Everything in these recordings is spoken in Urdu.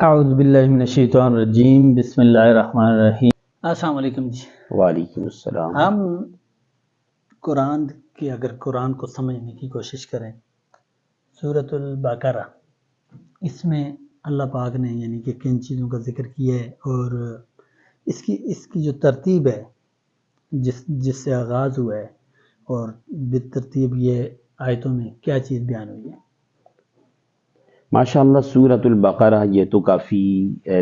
اعوذ باللہ من الشیطان الرجیم، بسم اللہ الرحمن الرحیم۔ السلام علیکم جی۔ وعلیکم السلام۔ ہم اگر قرآن کو سمجھنے کی کوشش کریں، سورۃ البقرہ، اس میں اللہ پاک نے یعنی کہ کن چیزوں کا ذکر کیا ہے اور اس کی جو ترتیب ہے جس سے آغاز ہوا ہے اور بالترتیب یہ آیتوں میں کیا چیز بیان ہوئی ہے۔ ماشاءاللہ سورۃ البقرہ یہ تو کافی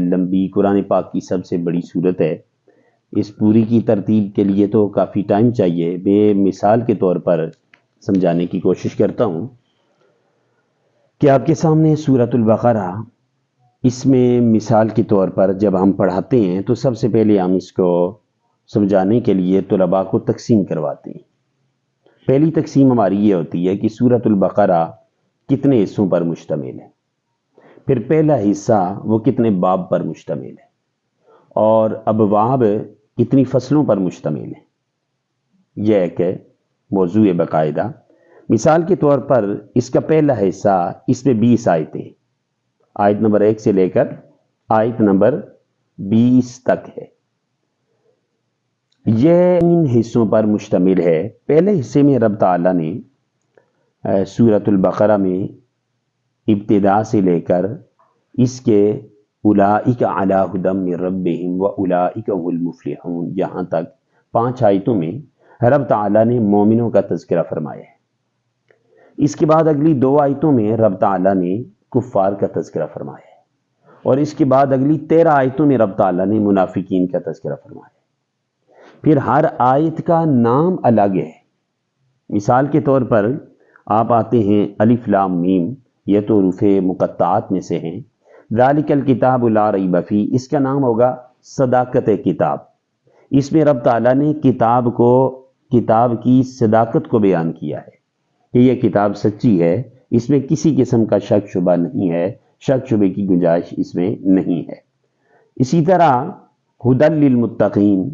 لمبی قرآن پاک کی سب سے بڑی سورت ہے۔ اس پوری کی ترتیب کے لیے تو کافی ٹائم چاہیے۔ میں مثال کے طور پر سمجھانے کی کوشش کرتا ہوں کہ آپ کے سامنے سورۃ البقرہ، اس میں مثال کے طور پر جب ہم پڑھاتے ہیں تو سب سے پہلے ہم اس کو سمجھانے کے لیے طلباء کو تقسیم کرواتے ہیں۔ پہلی تقسیم ہماری یہ ہوتی ہے کہ سورۃ البقرہ کتنے حصوں پر مشتمل ہے، پھر پہلا حصہ وہ کتنے باب پر مشتمل ہے، اور ابواب کتنی فصلوں پر مشتمل ہے۔ یہ ایک موضوع باقاعدہ۔ مثال کے طور پر اس کا پہلا حصہ، اس میں 20 آیتیں، آیت نمبر 1 سے لے کر آیت نمبر 20 تک ہے۔ یہ ان حصوں پر مشتمل ہے۔ پہلے حصے میں رب تعالیٰ نے سورۃ البقرہ میں ابتدا سے لے کر اس کے اولئک علی ھدی من ربہم واولئک هم المفلحون یہاں تک 5 آیتوں میں رب تعالیٰ نے مومنوں کا تذکرہ فرمایا ہے۔ اس کے بعد اگلی 2 آیتوں میں رب تعالیٰ نے کفار کا تذکرہ فرمایا ہے، اور اس کے بعد اگلی 13 آیتوں میں رب تعالیٰ نے منافقین کا تذکرہ فرمایا ہے۔ پھر ہر آیت کا نام الگ ہے۔ مثال کے طور پر آپ آتے ہیں الف لام میم، یہ تو حروف مقطعات میں سے ہیں۔ ذالک الکتاب لا ریب فیہ، اس کا نام ہوگا صداقت کتاب۔ اس میں رب تعالیٰ نے کتاب کی صداقت کو بیان کیا ہے کہ یہ کتاب سچی ہے، اس میں کسی قسم کا شک شبہ نہیں ہے، شک شبے کی گنجائش اس میں نہیں ہے۔ اسی طرح ھدی للمتقین،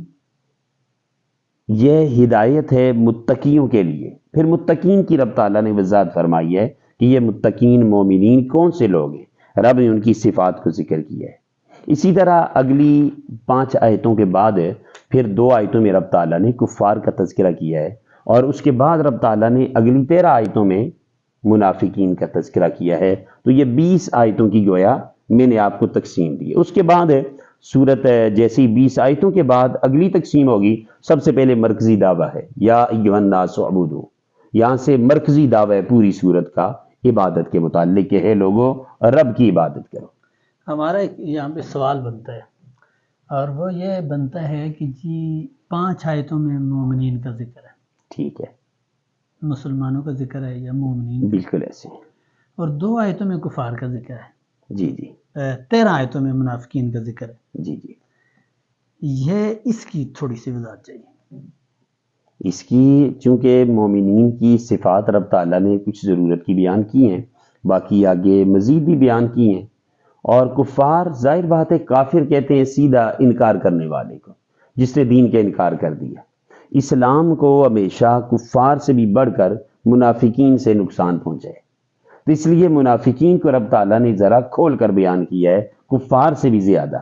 یہ ہدایت ہے متقیوں کے لیے۔ پھر متقین کی رب تعالیٰ نے وضاحت فرمائی ہے کہ یہ متقین مومنین کون سے لوگ ہیں، رب نے ان کی صفات کو ذکر کیا ہے۔ اسی طرح اگلی 5 آیتوں کے بعد پھر 2 آیتوں میں رب تعالیٰ نے کفار کا تذکرہ کیا ہے، اور اس کے بعد رب تعالیٰ نے اگلی 13 آیتوں میں منافقین کا تذکرہ کیا ہے۔ تو یہ 20 آیتوں کی گویا میں نے آپ کو تقسیم دی۔ اس کے بعد سورت جیسی 20 آیتوں کے بعد اگلی تقسیم ہوگی، سب سے پہلے مرکزی دعویٰ ہے یا ایھا الناس اعبدوا، یہاں سے مرکزی دعویٰ ہے پوری سورت کا عبادت کے متعلق کہ ہے لوگوں رب کی عبادت کرو۔ ہمارا ایک یہاں پہ سوال بنتا ہے، اور وہ یہ بنتا ہے کہ جی 5 آیتوں میں مومنین کا ذکر ہے، ٹھیک ہے، مسلمانوں کا ذکر ہے یا مومنین، بالکل ایسے، اور 2 آیتوں میں کفار کا ذکر ہے، جی جی 13 آیتوں میں منافقین کا ذکر ہے۔ جی جی۔ یہ اس کی تھوڑی سی وضاحت چاہیے۔ اس کی چونکہ مومنین کی صفات رب تعالیٰ نے کچھ ضرورت کی بیان کی ہیں، باقی آگے مزید بھی بیان کی ہیں، اور کفار ظاہر بات ہے کافر کہتے ہیں سیدھا انکار کرنے والے کو، جس نے دین کا انکار کر دیا۔ اسلام کو ہمیشہ کفار سے بھی بڑھ کر منافقین سے نقصان پہنچا ہے، تو اس لیے منافقین کو رب تعالیٰ نے ذرا کھول کر بیان کیا ہے کفار سے بھی زیادہ،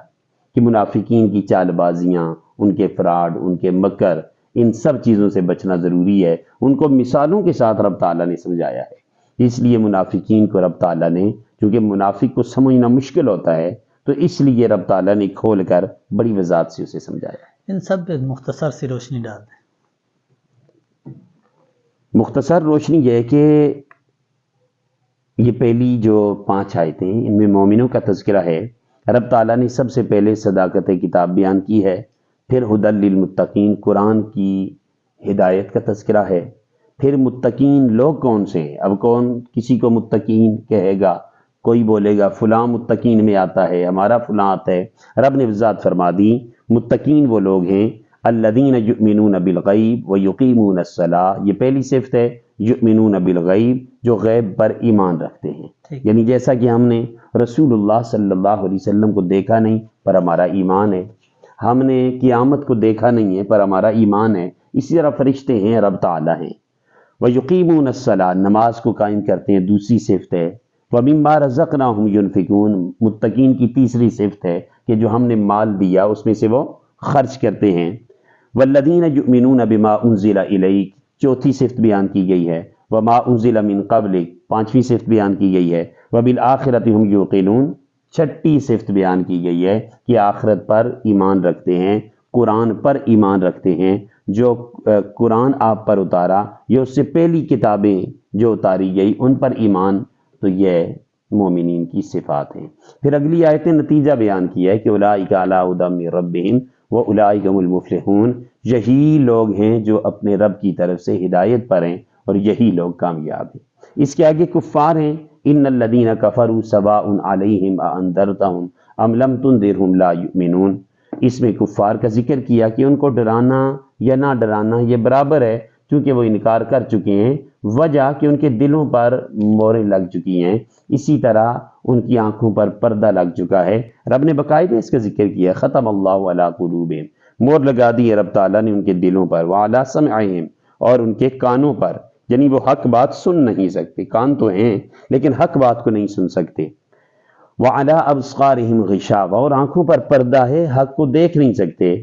کہ منافقین کی چال بازیاں، ان کے فراڈ، ان کے مکر، ان سب چیزوں سے بچنا ضروری ہے۔ ان کو مثالوں کے ساتھ رب تعالیٰ نے سمجھایا ہے۔ اس لیے منافقین کو رب تعالیٰ نے، کیونکہ منافق کو سمجھنا مشکل ہوتا ہے، تو اس لیے رب تعالیٰ نے کھول کر بڑی وضاحت سے اسے سمجھایا ہے۔ ان سب پہ مختصر سی روشنی ڈال دیں۔ مختصر روشنی یہ ہے کہ یہ پہلی جو 5 آیتیں ان میں مومنوں کا تذکرہ ہے۔ رب تعالیٰ نے سب سے پہلے صداقت کتاب بیان کی ہے، پھر ھدی للمتقین قرآن کی ہدایت کا تذکرہ ہے، پھر متقین لوگ کون سے ہیں۔ اب کون کسی کو متقین کہے گا، کوئی بولے گا فلاں متقین میں آتا ہے، ہمارا فلاں آتا ہے۔ رب نے وضاحت فرما دی متقین وہ لوگ ہیں الذین یؤمنون بالغیب ویقیمون الصلاۃ، یہ پہلی صفت ہے، یؤمنون بالغیب، جو غیب پر ایمان رکھتے ہیں۔ یعنی جیسا کہ ہم نے رسول اللہ صلی اللہ علیہ وسلم کو دیکھا نہیں پر ہمارا ایمان ہے، ہم نے قیامت کو دیکھا نہیں ہے پر ہمارا ایمان ہے، اسی طرح فرشتے ہیں، رب تعالیٰ ہیں۔ وَيُقِيمُونَ الصَّلَاةَ، نماز کو قائم کرتے ہیں، دوسری صفت ہے۔ وَمِمَّا رَزَقْنَاهُمْ يُنْفِقُونَ، متقین کی تیسری صفت ہے کہ جو ہم نے مال دیا اس میں سے وہ خرچ کرتے ہیں۔ وَالَّذِينَ يُؤْمِنُونَ بِمَا أُنزِلَ إِلَيْكَ، چوتھی صفت بیان کی گئی ہے۔ وَمَا أُنزِلَ مِن قَبْلِكَ، پانچویں صفت بیان کی گئی ہے۔ وَبِالْآخِرَةِ هُمْ يُوقِنُونَ، چھٹی صفت بیان کی گئی ہے کہ آخرت پر ایمان رکھتے ہیں، قرآن پر ایمان رکھتے ہیں، جو قرآن آپ پر اتارا یا اس سے پہلی کتابیں جو اتاری گئی ان پر ایمان، تو یہ مومنین کی صفات ہیں۔ پھر اگلی آیت نے نتیجہ بیان کیا ہے کہ اولئک علی ھدی من ربہم واولئک هم المفلحون، یہی لوگ ہیں جو اپنے رب کی طرف سے ہدایت پر ہیں اور یہی لوگ کامیاب ہیں۔ اس کے آگے کفار ہیں، ان الذین کفروا سواء علیہم اانذرتہم ام لم تنذرہم لا یؤمنون، اس میں کفار کا ذکر کیا کہ ان کو ڈرانا یا نہ ڈرانا یہ برابر ہے، چونکہ وہ انکار کر چکے ہیں، وجہ کہ ان کے دلوں پر موریں لگ چکی ہیں، اسی طرح ان کی آنکھوں پر پردہ لگ چکا ہے۔ رب نے باقاعدہ اس کا ذکر کیا، ختم اللہ علی قلوبہم، مور لگا دی ہے رب تعالیٰ نے ان کے دلوں پر، وعلی سمعہم، اور ان کے کانوں پر، یعنی وہ حق بات سن نہیں سکتے، کان تو ہیں لیکن حق بات کو نہیں سن سکتے۔ وعلی ابصارہم غشاوہ، اور آنکھوں پر پردہ ہے، حق کو دیکھ نہیں سکتے۔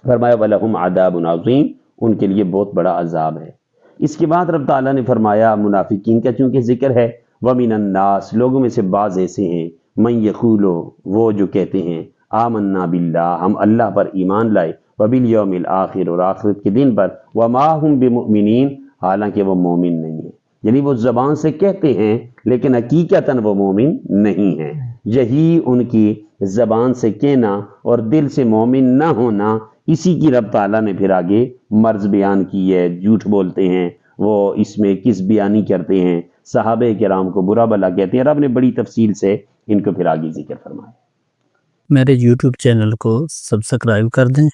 فرمایا وَلَهُمْ عَذَابٌ عَظِيمٌ، ان کے لیے بہت بڑا عذاب ہے۔ اس کے بعد رب تعالیٰ نے فرمایا منافقین کا چونکہ ذکر ہے، وَمِنَ النَّاسِ، لوگوں میں سے بعض ایسے ہیں، مَن یقول، وہ جو کہتے ہیں آمنا باللہ، ہم اللہ پر ایمان لائے، وبالیوم الآخر، اور آخرت کے دن پر، وما ہم بمؤمنین، حالانکہ وہ مومن نہیں ہیں، یعنی وہ زبان سے کہتے ہیں لیکن حقیقتاً وہ مومن نہیں ہیں۔ یہی ان کی زبان سے کہنا اور دل سے مومن نہ ہونا، اسی کی رب تعالیٰ نے پھر آگے مرض بیان کی ہے، جھوٹ بولتے ہیں، وہ اس میں کس بیانی کرتے ہیں، صحابہ کرام کو برا بھلا کہتے ہیں۔ رب نے بڑی تفصیل سے ان کو پھر آگے ذکر فرمایا۔ میرے یوٹیوب چینل کو سبسکرائب کر دیں،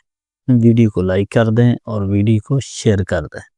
ویڈیو کو لائک کر دیں اور ویڈیو کو شیئر کر دیں۔